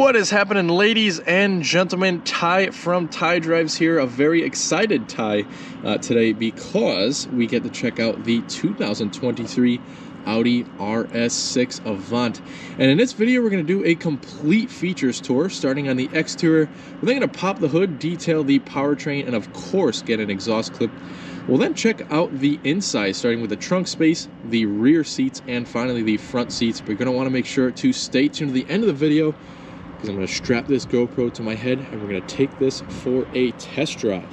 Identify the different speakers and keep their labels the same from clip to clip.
Speaker 1: What is happening, ladies and gentlemen? Ty from Ty Drives here. A very excited Ty today because we get to check out the 2023 Audi RS6 Avant. And in this video, we're going to do a complete features tour starting on the exterior. We're then going to pop the hood, detail the powertrain, and of course get an exhaust clip. We'll then check out the inside, starting with the trunk space, the rear seats, and finally the front seats. We're going to want to make sure to stay tuned to the end of the video because I'm going to strap this GoPro to my head and we're going to take this for a test drive.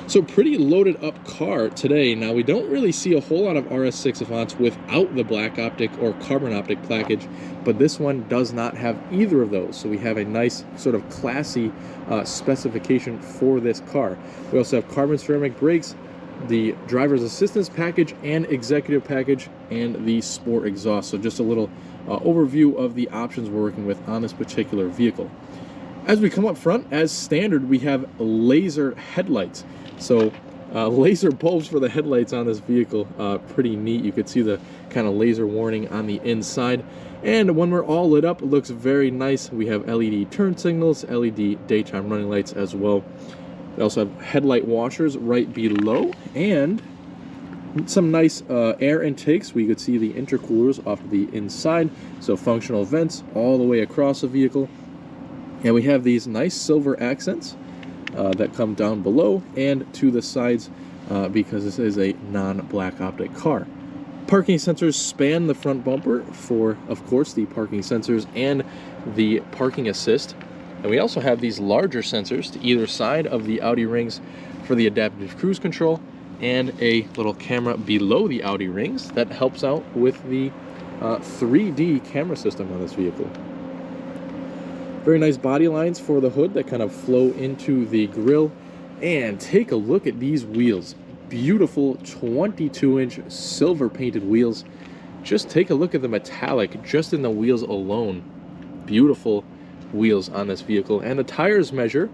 Speaker 1: So pretty loaded up car today. Now we don't really see a whole lot of RS6 Avants without the black optic or carbon optic package, but this one does not have either of those. So we have a nice sort of classy specification for this car. We also have carbon ceramic brakes, the driver's assistance package and executive package, and the sport exhaust. So just a little overview of the options we're working with on this particular vehicle. As we come up front, as standard, we have laser headlights. So laser bulbs for the headlights on this vehicle, pretty neat. You could see the kind of laser warning on the inside. And when we're all lit up, it looks very nice. We have LED turn signals, LED daytime running lights as well. We also have headlight washers right below, and some nice air intakes. We could see the intercoolers off the inside, so functional vents all the way across the vehicle. And we have these nice silver accents that come down below and to the sides because this is a non-black optic car. Parking sensors span the front bumper for, of course, the parking sensors and the parking assist. And we also have these larger sensors to either side of the Audi rings for the adaptive cruise control, and a little camera below the Audi rings that helps out with the 3D camera system on this vehicle. Very nice body lines for the hood that kind of flow into the grille. And take a look at these wheels. Beautiful 22-inch silver painted wheels. Just take a look at the metallic just in the wheels alone. Beautiful wheels on this vehicle. And the tires measure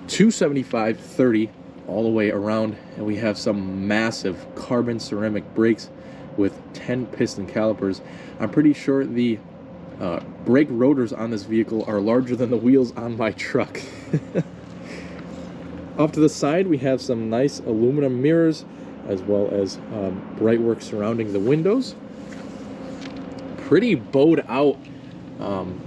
Speaker 1: 275/30 all the way around, and we have some massive carbon ceramic brakes with 10 piston calipers. I'm pretty sure the brake rotors on this vehicle are larger than the wheels on my truck. Off to the side, we have some nice aluminum mirrors as well as bright work surrounding the windows. Pretty bowed out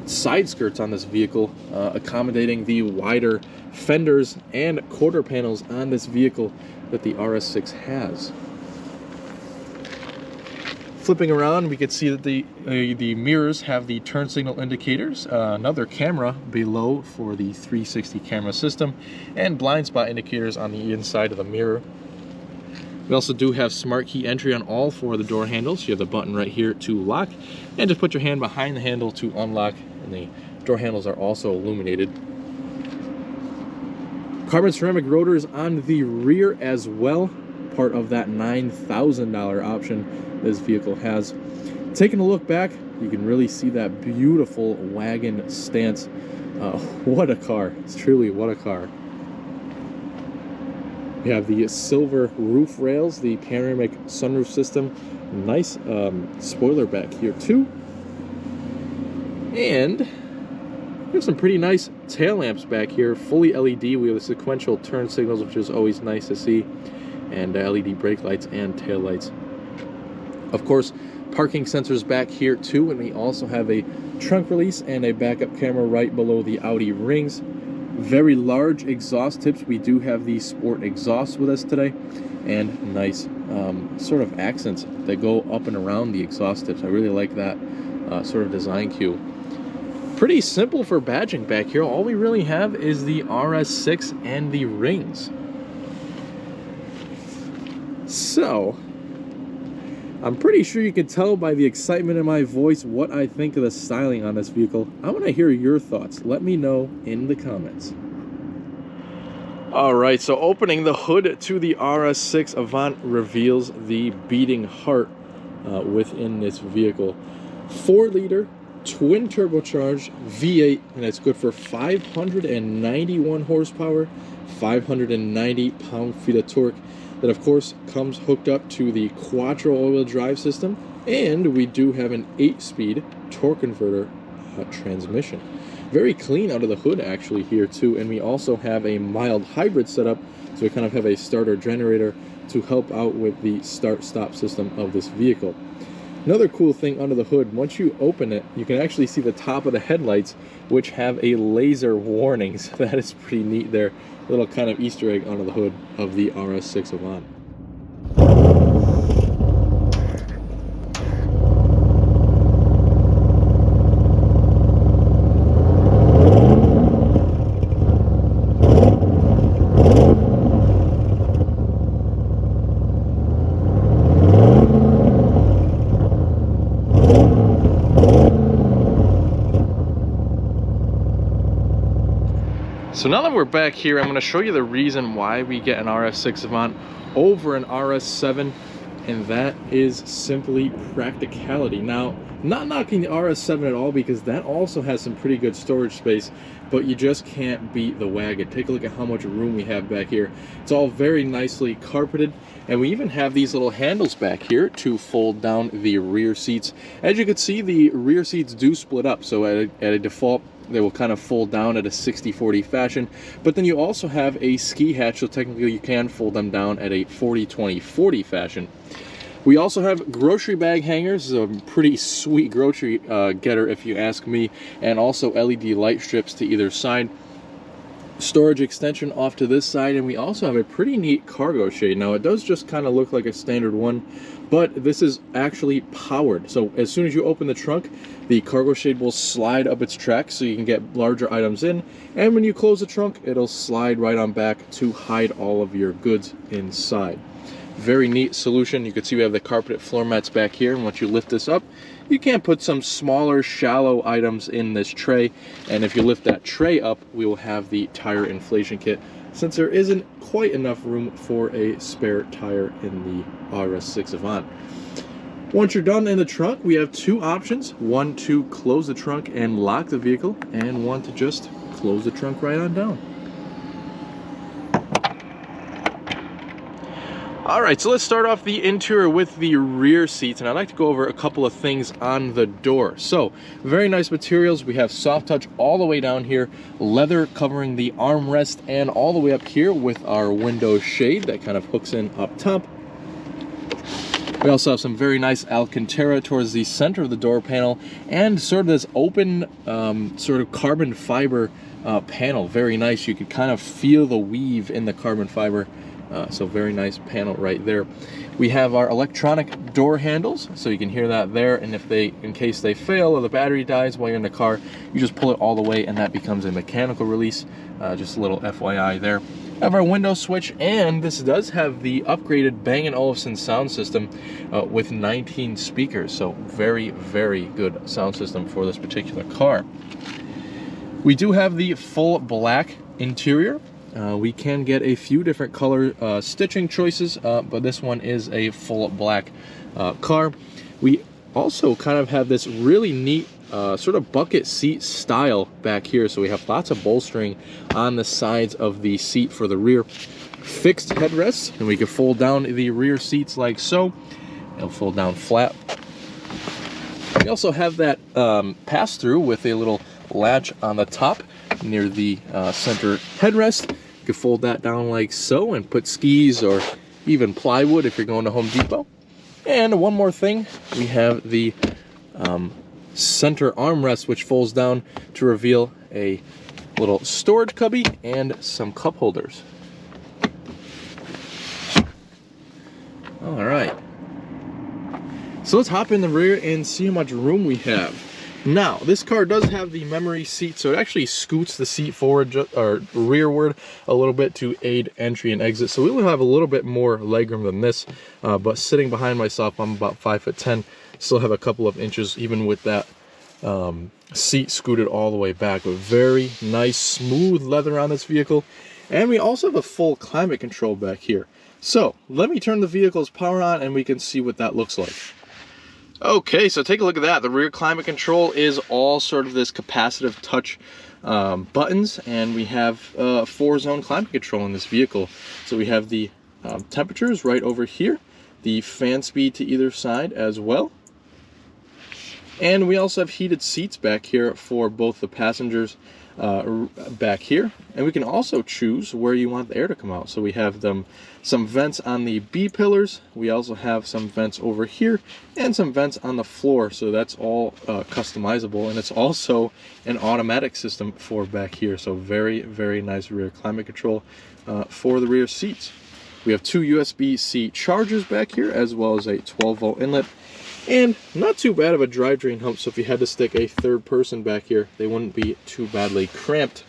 Speaker 1: side skirts on this vehicle, accommodating the wider fenders and quarter panels on this vehicle that the RS6 has. Flipping around, we can see that the mirrors have the turn signal indicators, another camera below for the 360 camera system, and blind spot indicators on the inside of the mirror. We also do have smart key entry on all four of the door handles. You have the button right here to lock, and just put your hand behind the handle to unlock, and the door handles are also illuminated. Carbon ceramic rotors on the rear as well, part of that $9,000 option this vehicle has. Taking a look back, you can really see that beautiful wagon stance. What a car. It's truly what a car. We have the silver roof rails, the panoramic sunroof system, nice spoiler back here too. And we have some pretty nice tail lamps back here, fully LED. We have the sequential turn signals, which is always nice to see, and LED brake lights and tail lights. Of course, parking sensors back here too, and we also have a trunk release and a backup camera right below the Audi rings. Very large exhaust tips. We do have the sport exhaust with us today, and nice sort of accents that go up and around the exhaust tips. I really like that sort of design cue. Pretty simple for badging back here. All we really have is the RS6 and the rings. So I'm pretty sure you can tell by the excitement in my voice what I think of the styling on this vehicle. I want to hear your thoughts. Let me know in the comments. Alright, so opening the hood to the RS6 Avant reveals the beating heart within this vehicle. 4-liter, twin turbocharged V8, and it's good for 591 horsepower, 590 pound-feet of torque. That of course comes hooked up to the quattro all-wheel drive system, and we do have an 8-speed torque converter transmission. Very clean out of the hood actually here too, and we also have a mild hybrid setup, so we kind of have a starter generator to help out with the start-stop system of this vehicle. Another cool thing under the hood, once you open it, you can actually see the top of the headlights, which have a laser warning, so that is pretty neat there. A little kind of Easter egg under the hood of the RS6 Avant. So now that we're back here, I'm going to show you the reason why we get an RS6 Avant over an RS7, and that is simply practicality. Now, not knocking the RS7 at all, because that also has some pretty good storage space, but you just can't beat the wagon. Take a look at how much room we have back here. It's all very nicely carpeted, and we even have these little handles back here to fold down the rear seats. As you can see, the rear seats do split up, so at a default, they will kind of fold down at a 60-40 fashion, but then you also have a ski hatch, so technically you can fold them down at a 40-20-40 fashion. We also have grocery bag hangers, a pretty sweet grocery getter if you ask me, and also LED light strips to either side. Storage extension off to this side, and we also have a pretty neat cargo shade. Now it does just kind of look like a standard one, but this is actually powered. So as soon as you open the trunk, the cargo shade will slide up its track so you can get larger items in, and when you close the trunk, it'll slide right on back to hide all of your goods inside. Very neat solution. You can see we have the carpeted floor mats back here, and once you lift this up, you can put some smaller, shallow items in this tray, and if you lift that tray up, we will have the tire inflation kit, since there isn't quite enough room for a spare tire in the RS6 Avant. Once you're done in the trunk, we have two options: one to close the trunk and lock the vehicle, and one to just close the trunk right on down. Alright, so let's start off the interior with the rear seats, and I'd like to go over a couple of things on the door. So, very nice materials. We have soft touch all the way down here, leather covering the armrest, and all the way up here with our window shade that kind of hooks in up top. We also have some very nice Alcantara towards the center of the door panel, and sort of this open sort of carbon fiber panel. Very nice. You can kind of feel the weave in the carbon fiber. So very nice panel right there. We have our electronic door handles, so you can hear that there, and in case they fail or the battery dies while you're in the car, you just pull it all the way and that becomes a mechanical release. Just a little FYI there. We have our window switch, and this does have the upgraded Bang & Olufsen sound system with 19 speakers, so very, very good sound system for this particular car. We do have the full black interior. We can get a few different color stitching choices, but this one is a full black car. We also kind of have this really neat sort of bucket seat style back here, so we have lots of bolstering on the sides of the seat for the rear. Fixed headrests, and we can fold down the rear seats like so. It'll fold down flat. We also have that pass-through with a little latch on the top near the center headrest. You can fold that down like so and put skis or even plywood if you're going to Home Depot. And one more thing, we have the center armrest, which folds down to reveal a little storage cubby and some cup holders. All right, so let's hop in the rear and see how much room we have. Now, this car does have the memory seat, so it actually scoots the seat forward or rearward a little bit to aid entry and exit. So we will have a little bit more legroom than this, but sitting behind myself, I'm about 5'10", still have a couple of inches even with that seat scooted all the way back. But very nice, smooth leather on this vehicle. And we also have a full climate control back here. So let me turn the vehicle's power on and we can see what that looks like. Okay, so take a look at that. The rear climate control is all sort of this capacitive touch buttons, and we have 4-zone climate control in this vehicle. So we have the temperatures right over here, the fan speed to either side as well. And we also have heated seats back here for both the passengers back here. And we can also choose where you want the air to come out. So we have some vents on the B pillars. We also have some vents over here and some vents on the floor. So that's all customizable. And it's also an automatic system for back here. So very, very nice rear climate control for the rear seats. We have two USB-C chargers back here, as well as a 12-volt inlet. And not too bad of a drivetrain hump, so if you had to stick a third person back here, they wouldn't be too badly cramped.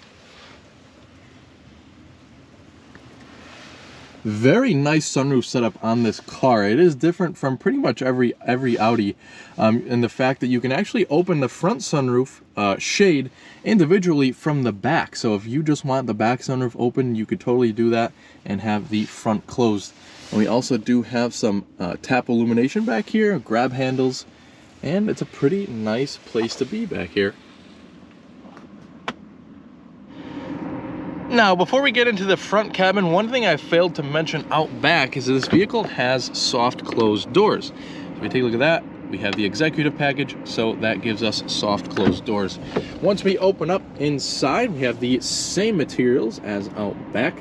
Speaker 1: Very nice sunroof setup on this car. It is different from pretty much every Audi in the fact that you can actually open the front sunroof shade individually from the back. So if you just want the back sunroof open, you could totally do that and have the front closed. And we also do have some tap illumination back here, grab handles, and it's a pretty nice place to be back here. Now, before we get into the front cabin, one thing I failed to mention out back is that this vehicle has soft closed doors. So if we take a look at that, we have the executive package, so that gives us soft closed doors. Once we open up inside, we have the same materials as out back.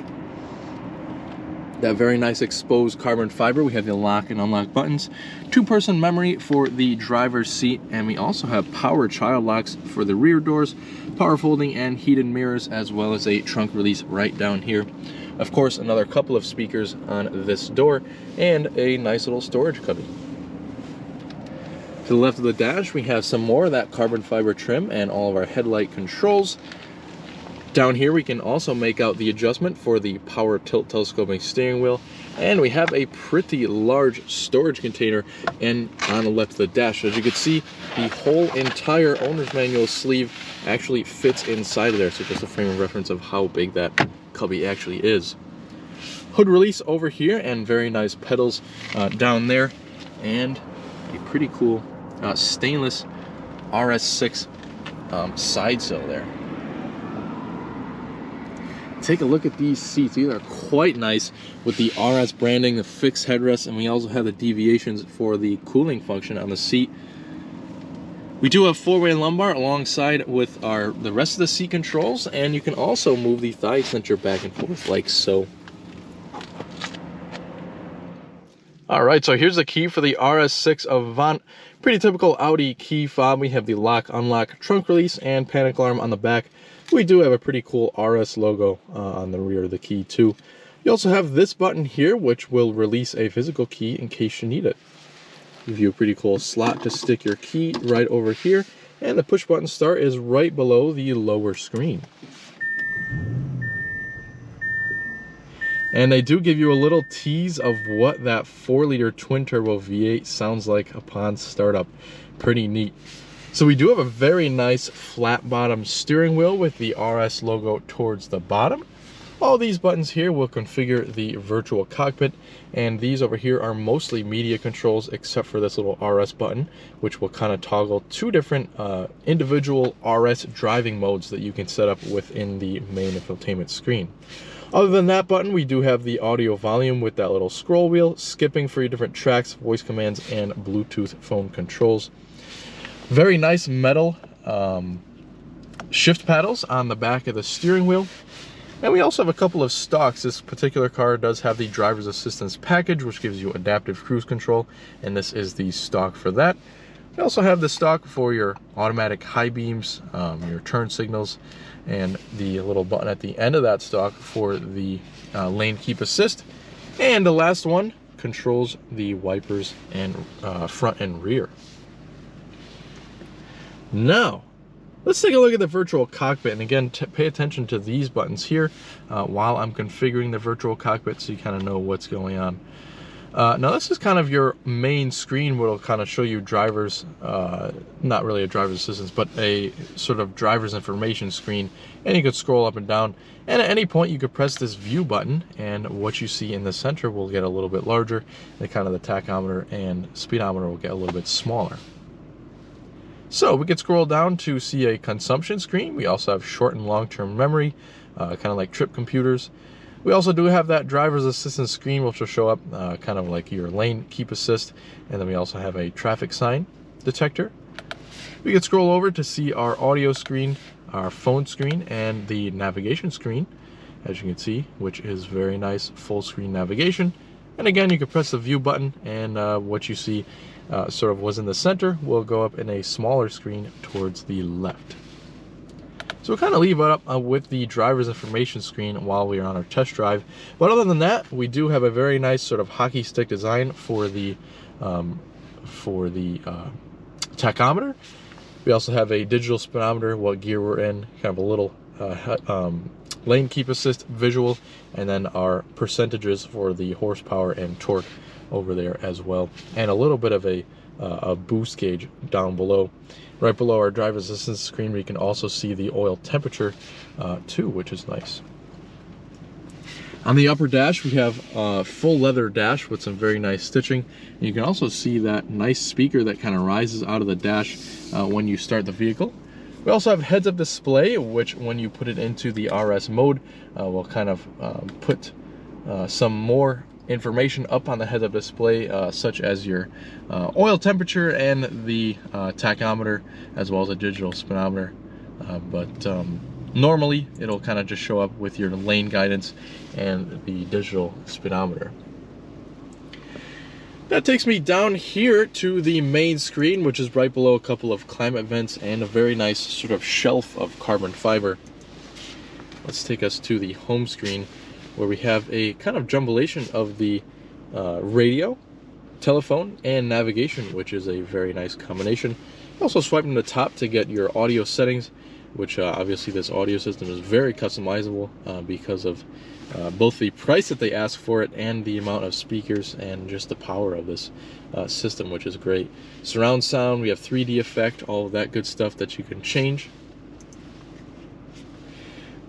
Speaker 1: That very nice exposed carbon fiber. We have the lock and unlock buttons, two-person memory for the driver's seat, and we also have power child locks for the rear doors, power folding and heated mirrors, as well as a trunk release right down here. Of course, another couple of speakers on this door and a nice little storage cubby. To the left of the dash, we have some more of that carbon fiber trim and all of our headlight controls. Down here we can also make out the adjustment for the power tilt telescoping steering wheel, and we have a pretty large storage container and on the left of the dash. As you can see, the whole entire owner's manual sleeve actually fits inside of there, so just a frame of reference of how big that cubby actually is. Hood release over here and very nice pedals down there, and a pretty cool stainless RS6 side sill there. Take a look at these seats. These are quite nice with the RS branding, the fixed headrest, and we also have the deviations for the cooling function on the seat. We do have four-way lumbar alongside with the rest of the seat controls, and you can also move the thigh extender back and forth like so. All right, so here's the key for the RS6 Avant. Pretty typical Audi key fob. We have the lock, unlock, trunk release, and panic alarm on the back. We do have a pretty cool RS logo on the rear of the key too. You also have this button here, which will release a physical key in case you need it. Give you a pretty cool slot to stick your key right over here, and the push button start is right below the lower screen. And they do give you a little tease of what that 4-liter twin-turbo V8 sounds like upon startup. Pretty neat. So we do have a very nice flat bottom steering wheel with the RS logo towards the bottom. All these buttons here will configure the virtual cockpit, and these over here are mostly media controls except for this little RS button, which will kind of toggle two different individual RS driving modes that you can set up within the main infotainment screen. Other than that button, we do have the audio volume with that little scroll wheel, skipping for your different tracks, voice commands, and Bluetooth phone controls. Very nice metal shift paddles on the back of the steering wheel. And we also have a couple of stocks. This particular car does have the driver's assistance package, which gives you adaptive cruise control, and this is the stock for that. We also have the stock for your automatic high beams, your turn signals, and the little button at the end of that stock for the lane keep assist. And the last one controls the wipers and front and rear. Now, let's take a look at the virtual cockpit, and again, pay attention to these buttons here while I'm configuring the virtual cockpit so you kind of know what's going on. Now this is kind of your main screen where it'll kind of show you drivers, not really a driver's assistance, but a sort of driver's information screen, and you could scroll up and down, and at any point you could press this view button, and what you see in the center will get a little bit larger, and kind of the tachometer and speedometer will get a little bit smaller. So we could scroll down to see a consumption screen. We also have short and long-term memory, kind of like trip computers. We also do have that driver's assistance screen, which will show up kind of like your lane keep assist. And then we also have a traffic sign detector. We can scroll over to see our audio screen, our phone screen, and the navigation screen, as you can see, which is very nice full screen navigation. And again, you can press the view button, and what you see sort of was in the center will go up in a smaller screen towards the left. So we'll kind of leave it up with the driver's information screen while we are on our test drive. But other than that, we do have a very nice sort of hockey stick design for the tachometer. We also have a digital speedometer, what gear we're in, kind of a little lane keep assist visual, and then our percentages for the horsepower and torque over there as well, and a little bit of a boost gauge down below. Right below our driver's assistance screen, we can also see the oil temperature too, which is nice. On the upper dash, we have a full leather dash with some very nice stitching. You can also see that nice speaker that kind of rises out of the dash when you start the vehicle. We also have heads-up display, which when you put it into the RS mode, will kind of put some more information up on the heads-up display, such as your oil temperature and the tachometer, as well as a digital speedometer. Normally, it'll kind of just show up with your lane guidance and the digital speedometer. That takes me down here to the main screen, which is right below a couple of climate vents and a very nice sort of shelf of carbon fiber. Let's take us to the home screen, where we have a kind of jumblation of the radio, telephone, and navigation, which is a very nice combination. Also swipe in the top to get your audio settings, which obviously this audio system is very customizable because of both the price that they ask for it and the amount of speakers and just the power of this system, which is great. Surround sound, we have 3D effect, all of that good stuff that you can change.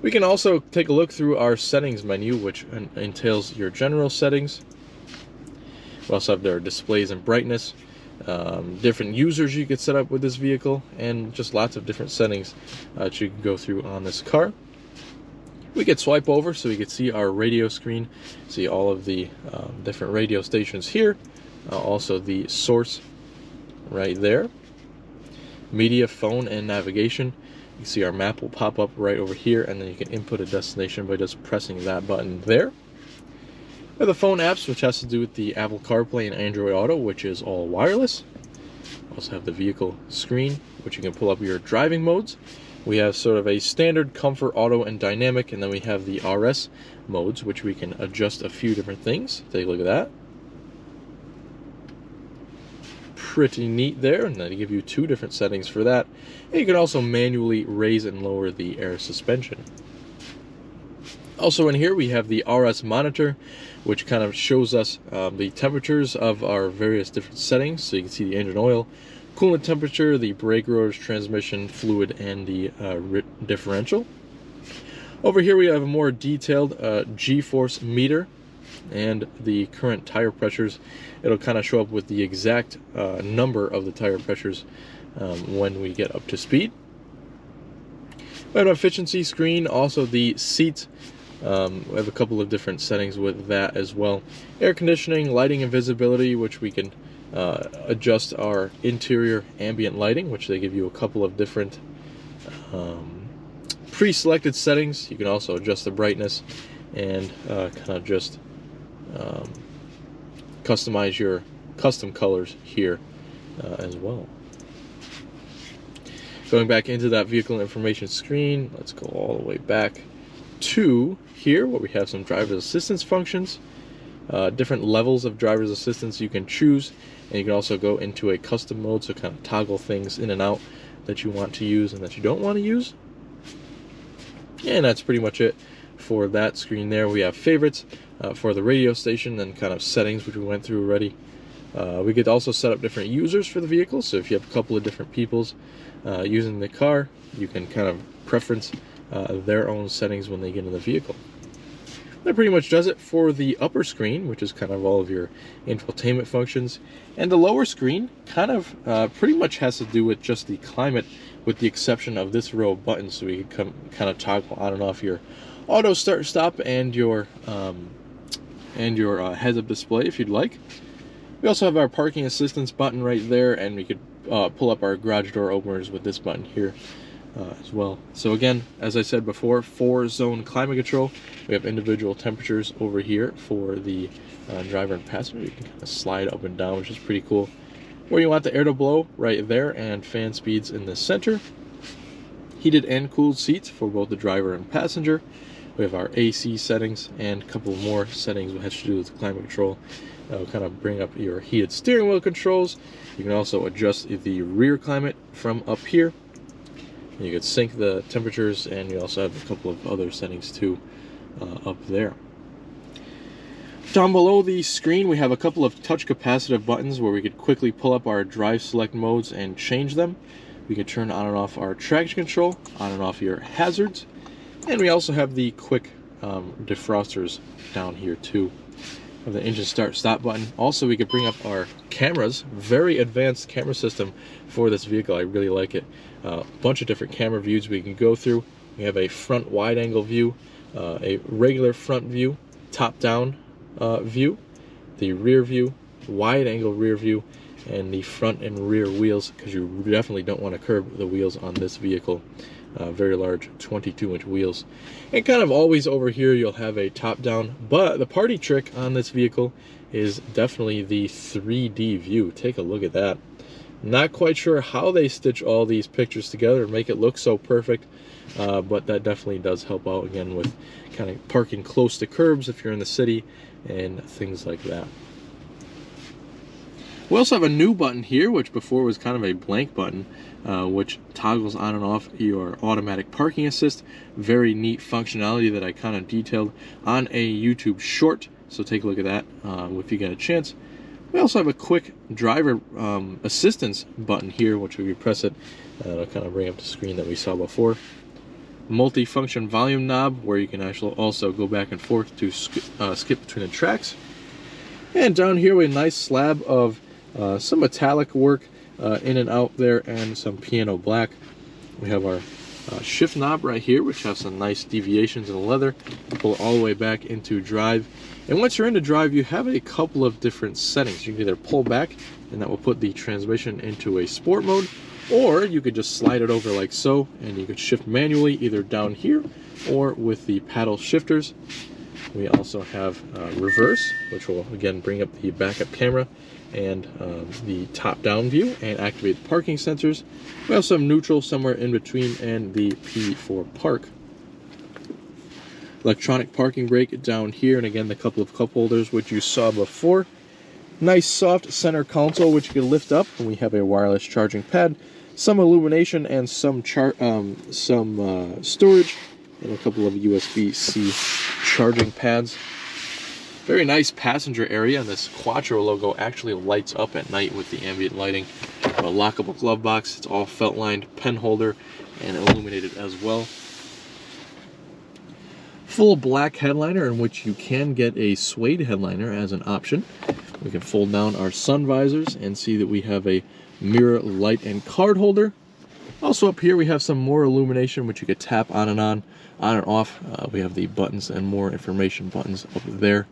Speaker 1: We can also take a look through our settings menu, which entails your general settings. We also have their displays and brightness, different users you could set up with this vehicle, and just lots of different settings that you can go through on this car. We could swipe over so we could see our radio screen, see all of the different radio stations here, also the source right there, media, phone, and navigation. You can see our map will pop up right over here, and then you can input a destination by just pressing that button there. We have the phone apps, which has to do with the Apple CarPlay and Android Auto, which is all wireless. We also have the vehicle screen, which you can pull up your driving modes. We have sort of a standard, comfort, auto, and dynamic, and then we have the RS modes, which we can adjust a few different things. Take a look at that. Pretty neat there, and then they give you two different settings for that. And you can also manually raise and lower the air suspension. Also in here we have the RS monitor, which kind of shows us the temperatures of our various different settings. So you can see the engine oil, coolant temperature, the brake rotors, transmission fluid, and the differential. Over here we have a more detailed G-force meter and the current tire pressures. It'll kind of show up with the exact number of the tire pressures when we get up to speed. We have an efficiency screen, also the seats. We have a couple of different settings with that as well. Air conditioning, lighting, and visibility, which we can adjust our interior ambient lighting, which they give you a couple of different pre-selected settings. You can also adjust the brightness and kind of just customize your custom colors here as well. Going back into that vehicle information screen, let's go all the way back to here where we have some driver's assistance functions, different levels of driver's assistance you can choose, and you can also go into a custom mode, so kind of toggle things in and out that you want to use and that you don't want to use. And that's pretty much it for that screen there. We have favorites for the radio station and kind of settings, which we went through already. We could also set up different users for the vehicle, so if you have a couple of different peoples using the car, you can kind of preference their own settings when they get in the vehicle. That pretty much does it for the upper screen, which is kind of all of your infotainment functions. And the lower screen kind of pretty much has to do with just the climate, with the exception of this row of buttons, so we can kind of toggle on and off your auto start stop and your heads-up display if you'd like. We also have our parking assistance button right there, and we could pull up our garage door openers with this button here as well. So again, as I said before, 4-zone climate control. We have individual temperatures over here for the driver and passenger. You can kind of slide up and down, which is pretty cool. Where you want the air to blow, right there, and fan speeds in the center. Heated and cooled seats for both the driver and passenger. We have our AC settings and a couple more settings that has to do with climate control. That will kind of bring up your heated steering wheel controls. You can also adjust the rear climate from up here. You can sync the temperatures, and you also have a couple of other settings too up there. Down below the screen, we have a couple of touch capacitive buttons where we could quickly pull up our drive select modes and change them. We can turn on and off our traction control, on and off your hazards, and we also have the quick defrosters down here too. We have the engine start stop button. Also, we could bring up our cameras. Very advanced camera system for this vehicle. I really like it. A bunch of different camera views we can go through. We have a front wide angle view, a regular front view, top down view, the rear view, wide angle rear view, and the front and rear wheels, because you definitely don't want to curb the wheels on this vehicle. Very large 22-inch wheels. And kind of always over here you'll have a top down, but the party trick on this vehicle is definitely the 3D view. Take a look at that. Not quite sure how they stitch all these pictures together and make it look so perfect, but that definitely does help out, again, with kind of parking close to curbs if you're in the city and things like that. We also have a new button here, which before was kind of a blank button, which toggles on and off your automatic parking assist. Very neat functionality that I kind of detailed on a YouTube short, so take a look at that if you get a chance. We also have a quick driver assistance button here, which if you press it, it'll kind of bring up the screen that we saw before. Multi-function volume knob, where you can actually also go back and forth to skip between the tracks. And down here we have a nice slab of some metallic work in and out there, and some piano black. We have our shift knob right here, which has some nice deviations in the leather. Pull it all the way back into drive. And once you're into drive, you have a couple of different settings. You can either pull back, and that will put the transmission into a sport mode, or you could just slide it over like so, and you could shift manually either down here or with the paddle shifters. We also have reverse, which will again bring up the backup camera and the top-down view and activate the parking sensors. We also have neutral somewhere in between, and the P for park. Electronic parking brake down here, and again the couple of cup holders which you saw before. Nice soft center console which you can lift up, and we have a wireless charging pad, some illumination, and some storage, and a couple of USB-C charging pads. Very nice passenger area, and this Quattro logo actually lights up at night with the ambient lighting. A lockable glove box. It's all felt lined, pen holder, and illuminated as well. Full black headliner, in which you can get a suede headliner as an option. We can fold down our sun visors and see that we have a mirror, light, and card holder. Also up here we have some more illumination which you could tap on and off. We have the buttons and more information buttons up there.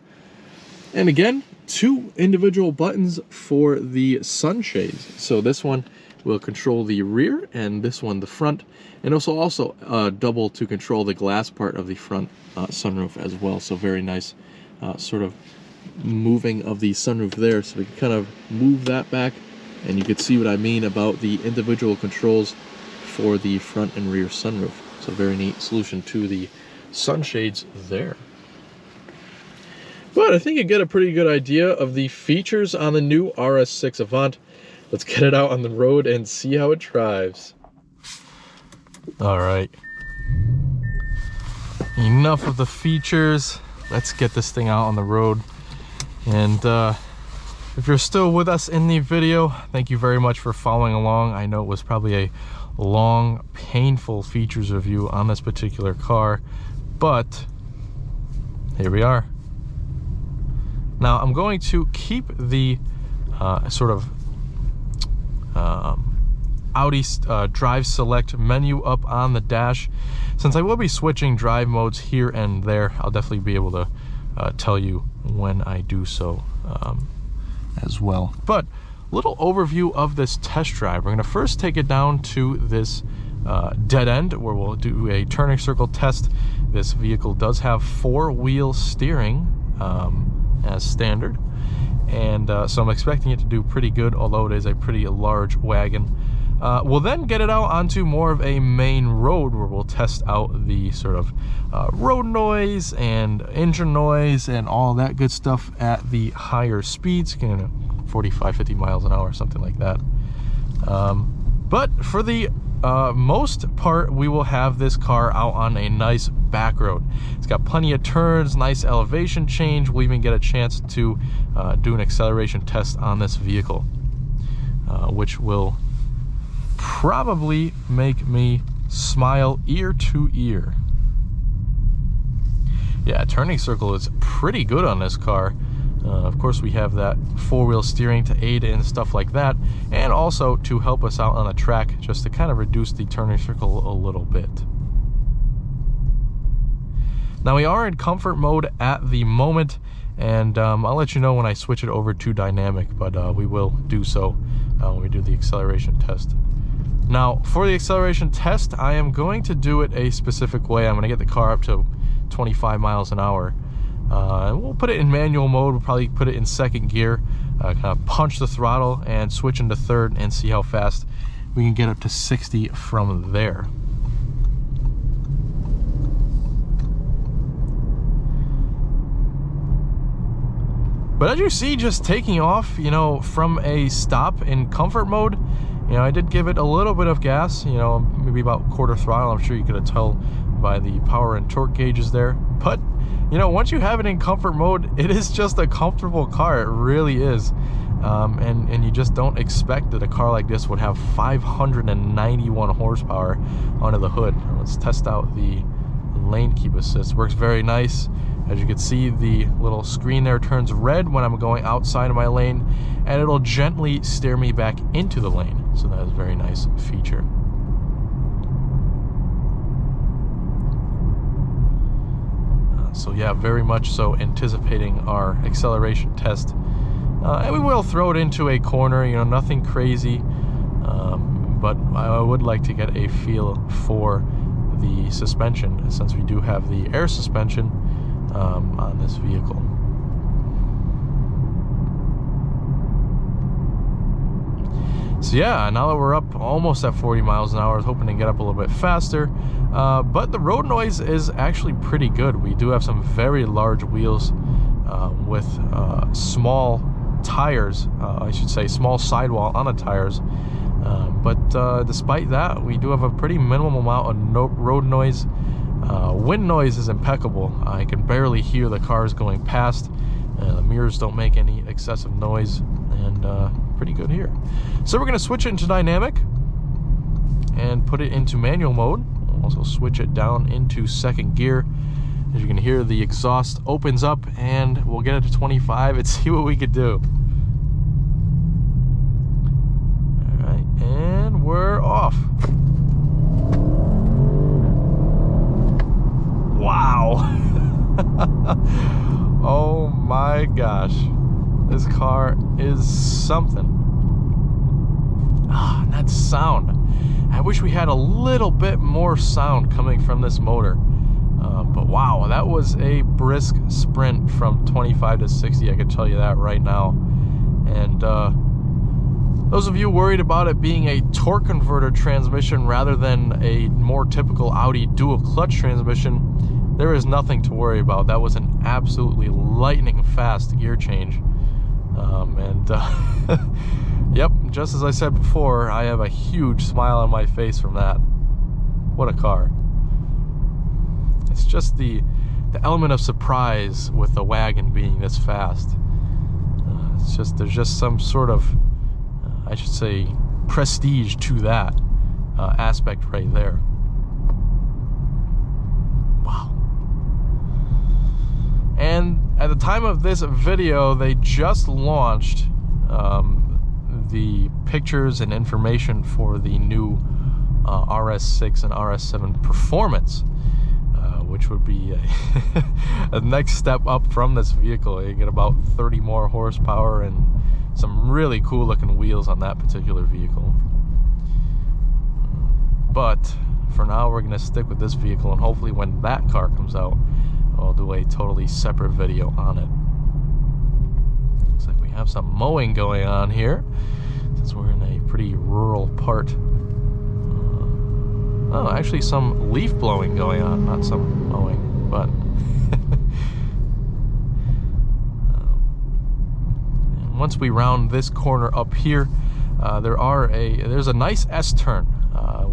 Speaker 1: And again, two individual buttons for the sunshades. So this one will control the rear, and this one the front, and also double to control the glass part of the front sunroof as well. So very nice sort of moving of the sunroof there. So we can kind of move that back, and you can see what I mean about the individual controls for the front and rear sunroof. So very neat solution to the sunshades there. But I think you get a pretty good idea of the features on the new RS6 Avant. Let's get it out on the road and see how it drives. All right. Enough of the features. Let's get this thing out on the road. And if you're still with us in the video, thank you very much for following along. I know it was probably a long, painful features review on this particular car, but here we are. Now I'm going to keep the sort of Audi drive select menu up on the dash. Since I will be switching drive modes here and there, I'll definitely be able to tell you when I do so as well. But little overview of this test drive. We're going to first take it down to this dead end where we'll do a turning circle test. This vehicle does have 4-wheel steering as standard, and so I'm expecting it to do pretty good, although it is a pretty large wagon. We'll then get it out onto more of a main road where we'll test out the sort of road noise and engine noise and all that good stuff at the higher speeds, 45-50 miles an hour, something like that. But for the most part, we will have this car out on a nice back road. It's got plenty of turns, nice elevation change. We'll even get a chance to do an acceleration test on this vehicle, which will probably make me smile ear to ear. Yeah, turning circle is pretty good on this car. Of course, we have that 4-wheel steering to aid in stuff like that, and also to help us out on the track, just to kind of reduce the turning circle a little bit. Now, we are in comfort mode at the moment, and I'll let you know when I switch it over to dynamic, but we will do so when we do the acceleration test. Now, for the acceleration test, I am going to do it a specific way. I'm going to get the car up to 25 miles an hour. We'll put it in manual mode. We'll probably put it in second gear, kind of punch the throttle and switch into third and see how fast we can get up to 60 from there. But as you see, just taking off, from a stop in comfort mode, I did give it a little bit of gas, maybe about quarter throttle. I'm sure you could have tell by the power and torque gauges there. But, once you have it in comfort mode, it is just a comfortable car. It really is. And you just don't expect that a car like this would have 591 horsepower under the hood. Let's test out the lane keep assist. Works very nice. As you can see, the little screen there turns red when I'm going outside of my lane, and it'll gently steer me back into the lane. So that is a very nice feature. So yeah, very much so anticipating our acceleration test. And we will throw it into a corner, nothing crazy. But I would like to get a feel for the suspension, since we do have the air suspension on this vehicle. So yeah, now that we're up almost at 40 miles an hour, I was hoping to get up a little bit faster, but the road noise is actually pretty good. We do have some very large wheels with small tires, I should say small sidewall on the tires, but despite that, we do have a pretty minimum amount of road noise. Wind noise is impeccable. I can barely hear the cars going past. The mirrors don't make any excessive noise, and pretty good here. So we're going to switch it into dynamic and put it into manual mode. Also switch it down into second gear. As you can hear, the exhaust opens up, and we'll get it to 25 and see what we could do. All right, and we're off. Wow. Oh my gosh, this car is something. That sound. I wish we had a little bit more sound coming from this motor. But wow, that was a brisk sprint from 25 to 60, I can tell you that right now. And those of you worried about it being a torque converter transmission rather than a more typical Audi dual clutch transmission, there is nothing to worry about. That was an absolutely lightning fast gear change. Yep, just as I said before, I have a huge smile on my face from that. What a car. It's just the element of surprise with the wagon being this fast. There's just some sort of, I should say, prestige to that aspect right there. Wow. And at the time of this video, they just launched the pictures and information for the new RS6 and RS7 Performance, which would be a next step up from this vehicle. You get about 30 more horsepower and some really cool looking wheels on that particular vehicle. But for now, we're gonna stick with this vehicle, and hopefully when that car comes out, I'll do a totally separate video on it. Looks like we have some mowing going on here, since we're in a pretty rural part. Oh, actually some leaf blowing going on, not some mowing, but once we round this corner up here, there's a nice S-turn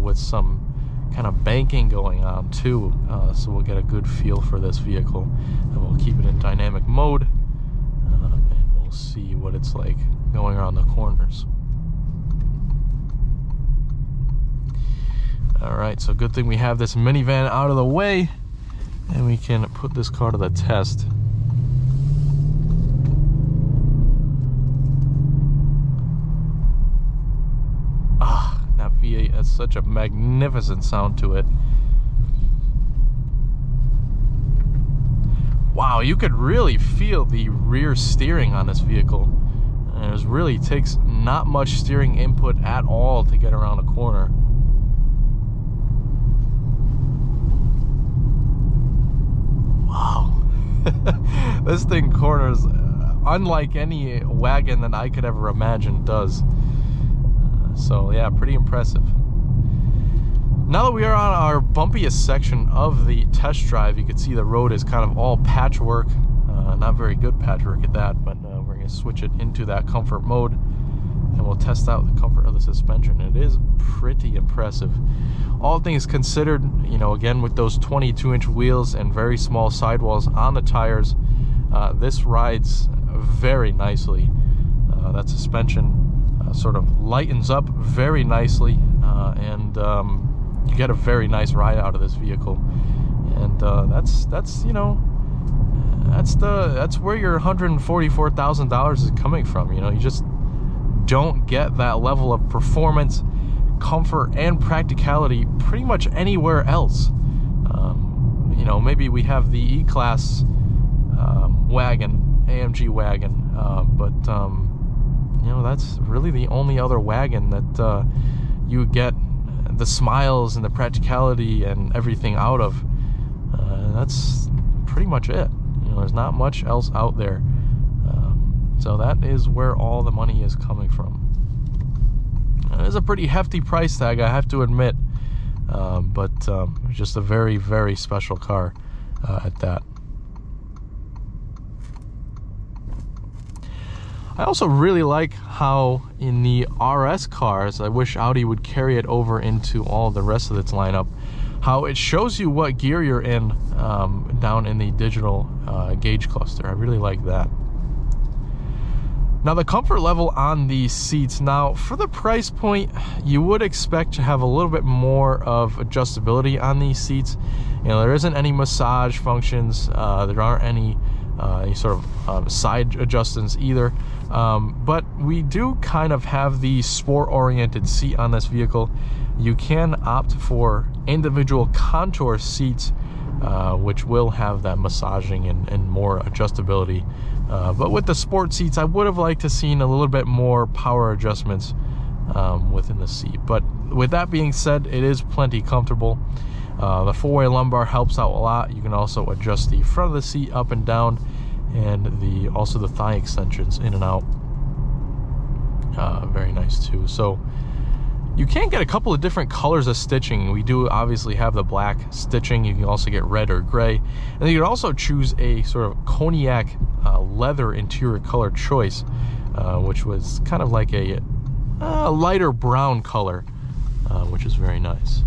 Speaker 1: with some kind of banking going on too, so we'll get a good feel for this vehicle, and we'll keep it in dynamic mode, and we'll see what it's like going around the corners. Alright, so good thing we have this minivan out of the way, and we can put this car to the test. That V8 has such a magnificent sound to it. Wow, you could really feel the rear steering on this vehicle. And it really takes not much steering input at all to get around a corner. Wow. This thing corners unlike any wagon that I could ever imagine does. So yeah, pretty impressive. Now that we are on our bumpiest section of the test drive, you can see the road is kind of all patchwork. Not very good patchwork at that, but we're going to switch it into that comfort mode, and we'll test out the comfort of the suspension. It is pretty impressive. All things considered, you know, again with those 22-inch wheels and very small sidewalls on the tires, this rides very nicely. That suspension sort of lightens up very nicely, and you get a very nice ride out of this vehicle. And that's you know, that's where your $144,000 is coming from. You know, you just don't get that level of performance, comfort, and practicality pretty much anywhere else. You know, maybe we have the E-Class wagon, AMG wagon, but you know, that's really the only other wagon that you get the smiles and the practicality and everything out of. That's pretty much it. You know, there's not much else out there. So that is where all the money is coming from. It is a pretty hefty price tag, I have to admit, but just a very, very special car at that. I also really like how in the RS cars, I wish Audi would carry it over into all the rest of its lineup, how it shows you what gear you're in down in the digital gauge cluster. I really like that. Now the comfort level on these seats, now for the price point, you would expect to have a little bit more of adjustability on these seats. You know, there isn't any massage functions, there aren't any sort of side adjustments either, but we do kind of have the sport oriented seat on this vehicle. You can opt for individual contour seats, which will have that massaging and more adjustability, but with the sport seats I would have liked to seen a little bit more power adjustments within the seat. But with that being said, it is plenty comfortable. The four-way lumbar helps out a lot. You can also adjust the front of the seat up and down, and also the thigh extensions in and out. Very nice too. So you can get a couple of different colors of stitching. We do obviously have the black stitching. You can also get red or gray, and you can also choose a sort of cognac leather interior color choice, which was kind of like a lighter brown color, which is very nice.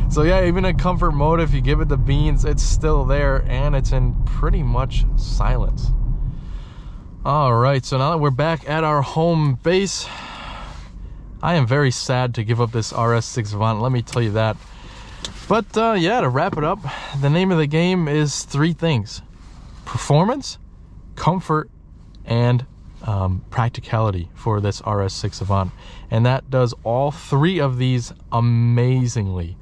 Speaker 1: So yeah, even in comfort mode, if you give it the beans, it's still there, and it's in pretty much silence. All right, so now that we're back at our home base, I am very sad to give up this RS6 Avant, let me tell you that. But yeah, to wrap it up, the name of the game is three things: performance, comfort, and practicality for this RS6 Avant. And that does all three of these amazingly.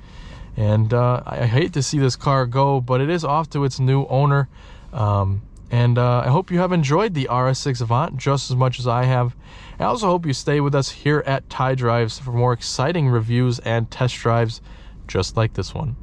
Speaker 1: And I hate to see this car go, but it is off to its new owner. And I hope you have enjoyed the RS6 Avant just as much as I have. I also hope you stay with us here at Ty Drives for more exciting reviews and test drives just like this one.